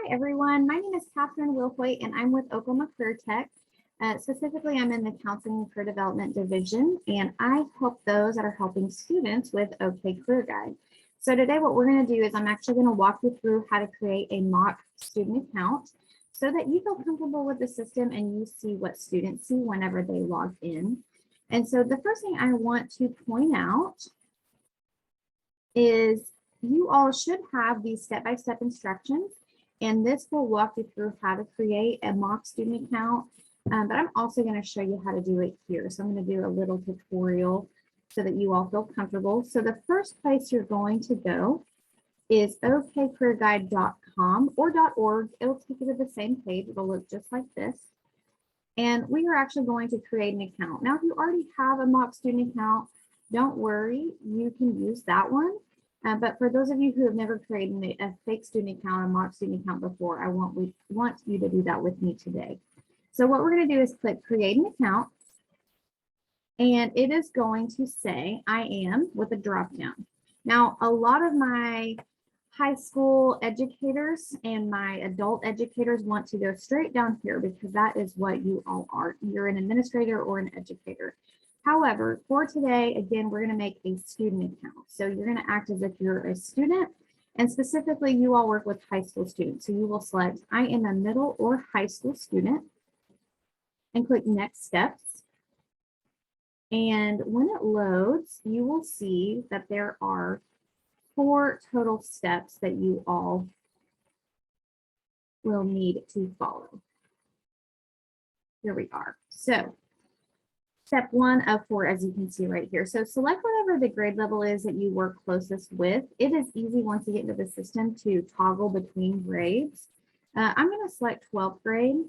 everyone. My name is Catherine Wilhoit, and I'm with Oklahoma Career Tech. Specifically, I'm in the Counseling and Career Development Division, and I help those that are helping students with OK Career Guide. So today what we're going to do is I'm actually going to walk you through how to create a mock student account so that you feel comfortable with the system and you see what students see whenever they log in. And so the first thing I want to point out is you all should have these step-by-step instructions, and this will walk you through how to create a mock student account. But I'm also going to show you how to do it here. So I'm going to do a little tutorial so that you all feel comfortable. So the first place you're going to go is okcareerguide.com or .org. It'll take you to the same page. It'll look just like this. And we are actually going to create an account. Now, if you already have a mock student account, don't worry, you can use that one. But for those of you who have never created a fake student account, a mock student account before, I want you to do that with me today. So what we're going to do is click create an account, and it is going to say I am with a drop down. Now, a lot of my high school educators and my adult educators want to go straight down here because that is what you all are. You're an administrator or an educator. However, for today, again, we're going to make a student account. So you're going to act as if you're a student, and specifically you all work with high school students. So you will select I am a middle or high school student and click next steps. And when it loads, you will see that there are 4 total steps that you all will need to follow. Here we are. So step 1 of 4, as you can see right here. So select whatever the grade level is that you work closest with. It is easy once you get into the system to toggle between grades. I'm going to select 12th grade,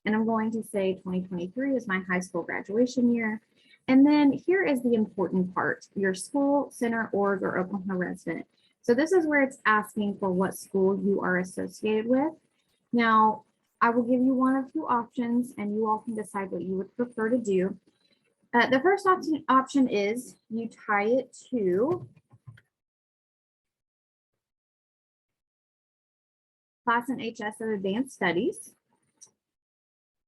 and I'm going to say 2023 is my high school graduation year. And then here is the important part, your school, center, org, or Oklahoma resident. So this is where it's asking for what school you are associated with. Now, I will give you one of 2 options, and you all can decide what you would prefer to do. The first option is you tie it to Classen HS of Advanced Studies,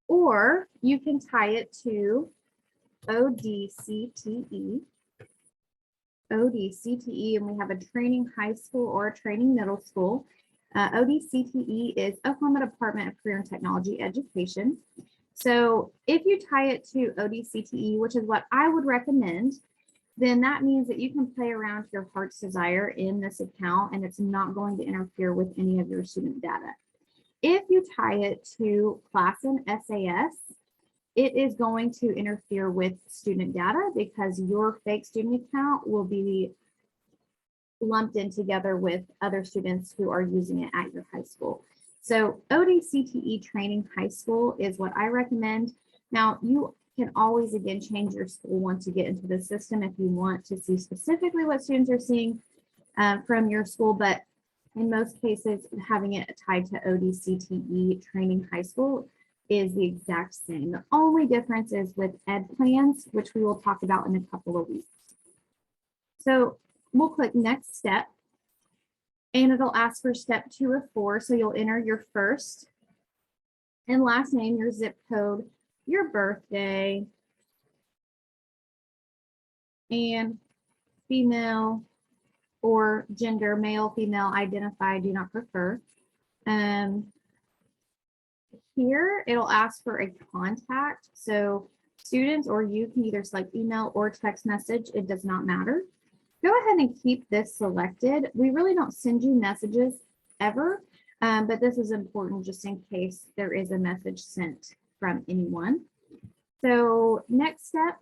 or you can tie it to ODCTE, and we have a training high school or a training middle school. ODCTE is Oklahoma Department of Career and Technology Education. So if you tie it to ODCTE, which is what I would recommend, then that means that you can play around to your heart's desire in this account, and it's not going to interfere with any of your student data. If you tie it to Classen SAS, it is going to interfere with student data because your fake student account will be lumped in together with other students who are using it at your high school. So ODCTE Training High School is what I recommend. Now, you can always, again, change your school once you get into the system if you want to see specifically what students are seeing from your school, but in most cases, having it tied to ODCTE Training High School is the exact same. The only difference is with ed plans, which we will talk about in a couple of weeks. So we'll click next step, and it'll ask for step 2 of 4. So you'll enter your first and last name, your zip code, your birthday, and female or gender, male, female, identify, do not prefer. Here, it'll ask for a contact. So students or you can either select email or text message. It does not matter. Go ahead and keep this selected. We really don't send you messages ever, but this is important just in case there is a message sent from anyone. So next step,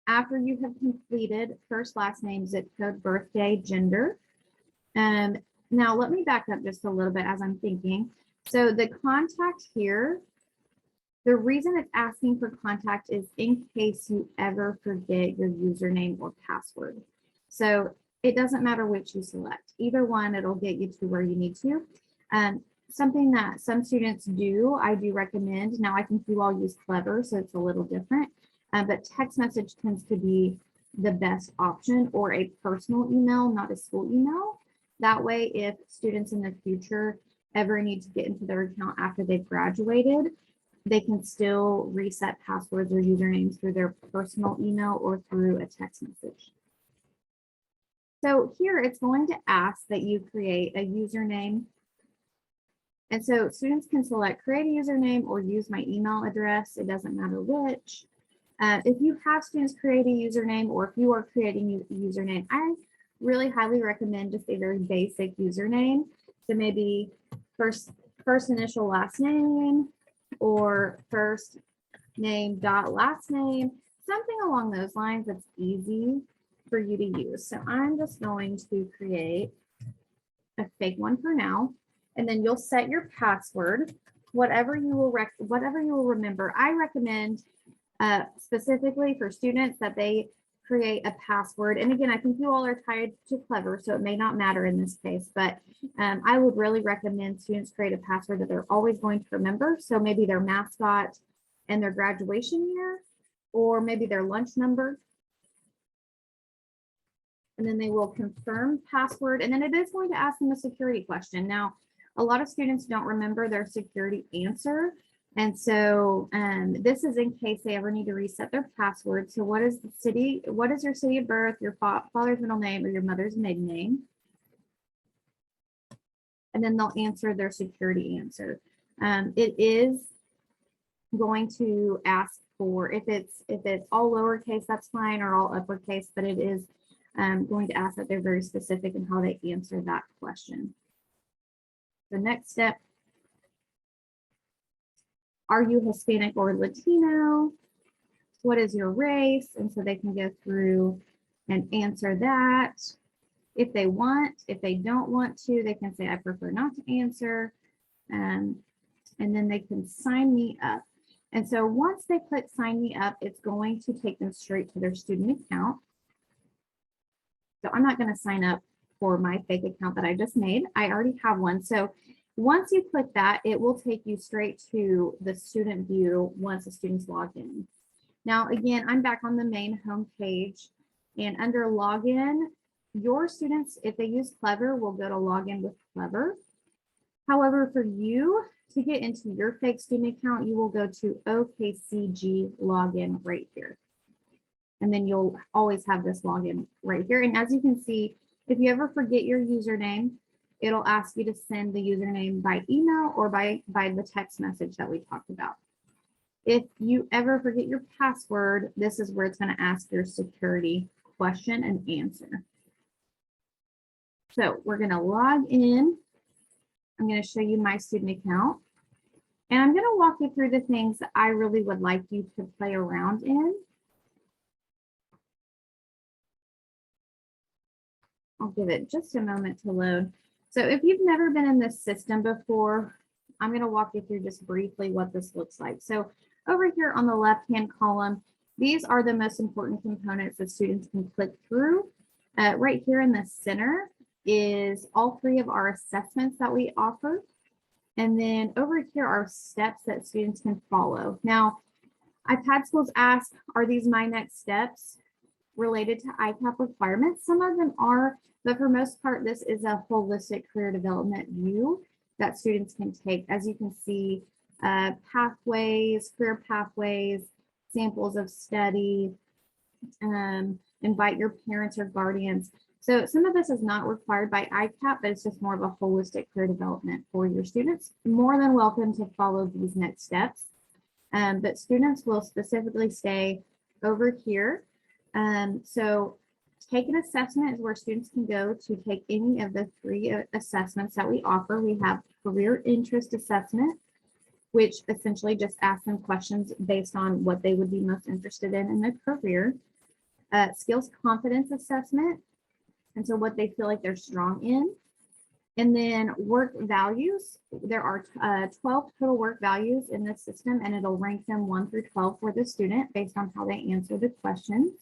after you have completed first, last name, zip code, birthday, gender. Now let me back up just a little bit as I'm thinking. So the contact here, the reason it's asking for contact is in case you ever forget your username or password. So it doesn't matter which you select. Either one, it'll get you to where you need to. Something that some students do, I do recommend. Now I think you all use Clever, so it's a little different. But text message tends to be the best option, or a personal email, not a school email. That way, if students in the future ever need to get into their account after they've graduated, they can still reset passwords or usernames through their personal email or through a text message. So here it's going to ask that you create a username. And so students can select create a username or use my email address. It doesn't matter which. If you have students create a username or if you are creating a username, I really highly recommend just a very basic username. So maybe first initial last name or first name dot last name, something along those lines that's easy for you to use. So I'm just going to create a fake one for now, and then you'll set your password, whatever you will remember. I recommend specifically for students that they create a password. And again, I think you all are tied to Clever, so it may not matter in this case, but I would really recommend students create a password that they're always going to remember. So maybe their mascot and their graduation year, or maybe their lunch number. And then they will confirm password. And then it is going to ask them a security question. Now, a lot of students don't remember their security answer. And so this is in case they ever need to reset their password. So what is the city? What is your city of birth, your father's middle name, or your mother's maiden name? And then they'll answer their security answer. It is going to ask for, if it's all lowercase, that's fine, or all uppercase, but it is going to ask that they're very specific in how they answer that question. The next step, are you Hispanic or Latino? What is your race? And so they can go through and answer that if they want. If they don't want to, they can say, I prefer not to answer. And then they can sign me up. And so once they click sign me up, it's going to take them straight to their student account. So I'm not going to sign up for my fake account that I just made. I already have one. So once you click that, it will take you straight to the student view once the student's logged in. Now, again, I'm back on the main home page, and under login, your students, if they use Clever, will go to login with Clever. However, for you to get into your fake student account, you will go to OKCG login right here. And then you'll always have this login right here. And as you can see, if you ever forget your username, it'll ask you to send the username by email or by the text message that we talked about. If you ever forget your password, this is where it's going to ask your security question and answer. So we're going to log in. I'm going to show you my student account. And I'm going to walk you through the things that I really would like you to play around in. I'll give it just a moment to load. So if you've never been in this system before, I'm going to walk you through just briefly what this looks like. So over here on the left-hand column, these are the most important components that students can click through. Right here in the center is all three of our assessments that we offer. And then over here are steps that students can follow. Now, I've had schools ask, are these my next steps related to ICAP requirements? Some of them are, but for most part, this is a holistic career development view that students can take. As you can see, pathways, career pathways, samples of study, invite your parents or guardians. So some of this is not required by ICAP, but it's just more of a holistic career development for your students. More than welcome to follow these next steps. But students will specifically stay over here. So take an assessment is where students can go to take any of the three assessments that we offer. We have career interest assessment, which essentially just asks them questions based on what they would be most interested in their career. Skills confidence assessment, and so what they feel like they're strong in. And then work values. There are 12 total work values in this system, and it'll rank them 1 through 12 for the student based on how they answer the questions.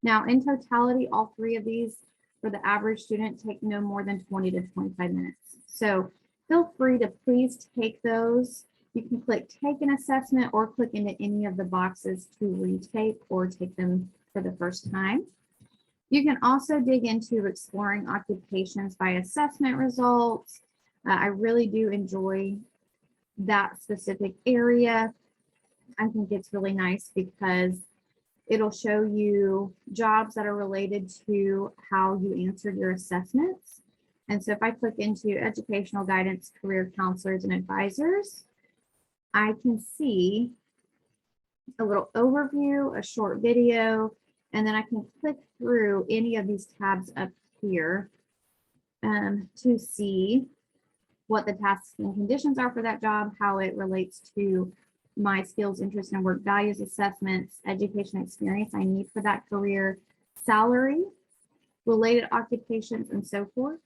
Now, in totality, all three of these for the average student take no more than 20 to 25 minutes. So feel free to please take those. You can click take an assessment or click into any of the boxes to retake or take them for the first time. You can also dig into exploring occupations by assessment results. I really do enjoy that specific area. I think it's really nice because it'll show you jobs that are related to how you answered your assessments. And so if I click into educational guidance, career counselors, and advisors, I can see a little overview, a short video, and then I can click through any of these tabs up here to see what the tasks and conditions are for that job, how it relates to my skills, interests, and work values assessments, education experience I need for that career, salary, related occupations, and so forth.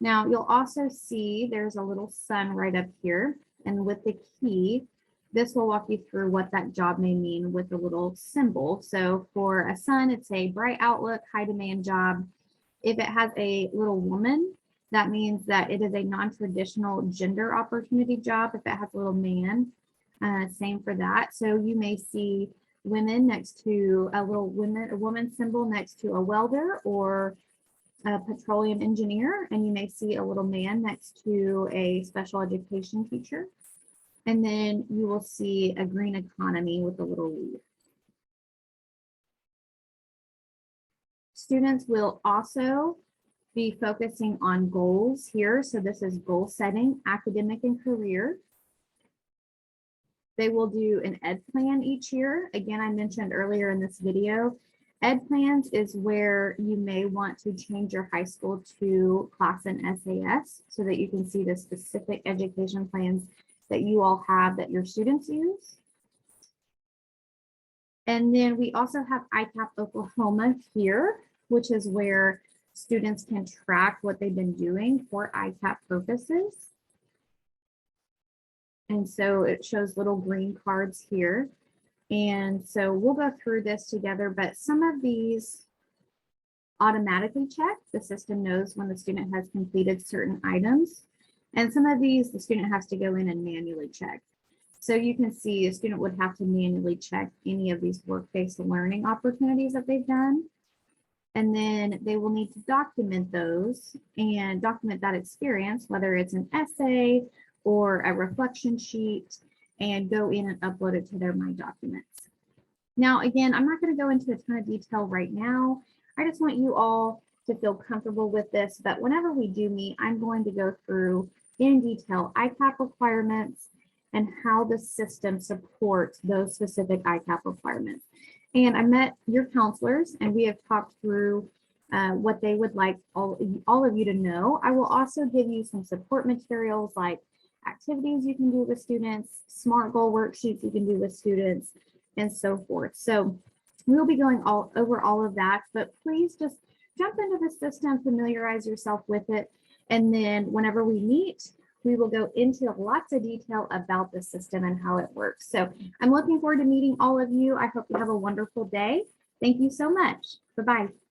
Now, you'll also see there's a little sun right up here, and with the key, this will walk you through what that job may mean with the little symbol. So for a sun, it's a bright outlook, high demand job. If it has a little woman, that means that it is a non-traditional gender opportunity job. If it has a little man, same for that. So you may see women next to a woman symbol next to a welder or a petroleum engineer, and you may see a little man next to a special education teacher. And then you will see a green economy with a little leaf. Students will also be focusing on goals here. So this is goal setting, academic and career. They will do an ed plan each year. Again, I mentioned earlier in this video, ed plans is where you may want to change your high school to Classen SAS so that you can see the specific education plans that you all have that your students use. And then we also have ICAP Oklahoma here, which is where students can track what they've been doing for ICAP purposes. And so it shows little green cards here. And so we'll go through this together, but some of these automatically check. The system knows when the student has completed certain items. And some of these, the student has to go in and manually check. So you can see a student would have to manually check any of these work-based learning opportunities that they've done. And then they will need to document those and document that experience, whether it's an essay or a reflection sheet, and go in and upload it to their My Documents. Now, again, I'm not going to go into a ton of detail right now. I just want you all to feel comfortable with this, but whenever we do meet, I'm going to go through in detail ICAP requirements and how the system supports those specific ICAP requirements. And I met your counselors and we have talked through what they would like all of you to know. I will also give you some support materials like activities you can do with students, SMART goal worksheets you can do with students, and so forth. So we'll be going over all of that, but please just jump into the system, familiarize yourself with it, and then whenever we meet, we will go into lots of detail about the system and how it works. So I'm looking forward to meeting all of you. I hope you have a wonderful day. Thank you so much. Bye-bye.